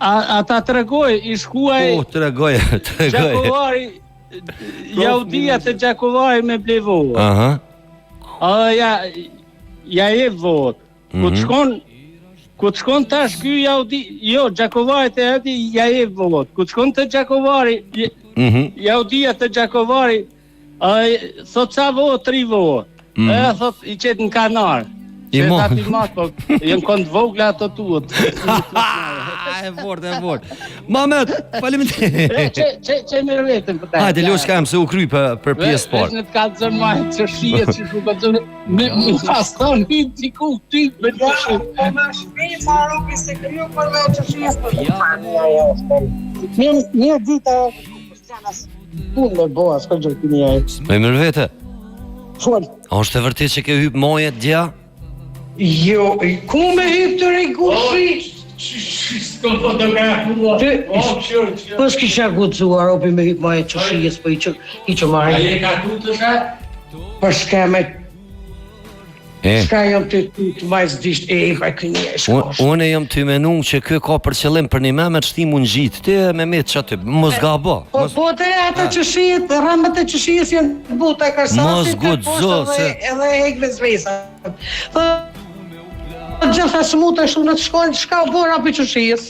ata tregoj, I shkuaj... Po, tregoj. Gjakovari, Jaudia të Gjakovari me blevohet. Aha. Ja e vot. Ku të shkon tash ky Jaudi, jo, Gjakovari të Jaudi, ja e vot. Ku të shkon të Gjakovari, Jaudia të Gjakovari, thot sa vot, 3 vot. Thot, I qetë në kanar. Që ta filmat, po, jenë kënd vogla ato tuët. E fort. Mamet, faleminderit. Që me vetën për ta. Hajde, losh kam se u kry për pjesë parë. Vesh në të kalëzën majtë që shije që shu kalëzën, me paston një t'iku ty me të shije. Po me shpejt sa ropi se kryo për me që shije për një dita punë me boa, s'ka gjërë këni ajë. Me mërë vete? Fol. A është e vërtet që ke hypë moje dja? Jo, ku me hypë të regushi? S'kom fotografua. Po s'kisha gucuar ropi me hypë moje që shijes, po I që marrë. A je ka tutë sa? Po s'ka me... S'ka jam të vajzë disht pa kënje e shkosh. Unë jam të menu që kë ka për qëllim për një memet shtimu në gjitë, ti me metë që aty, mos gabo. Po të ata që shijet, rëmbët e që shijes janë buta e karsasit, edhe hekve zvesa. Gjitha smuta shtu në të shkojnë, shka u bora për që shijes.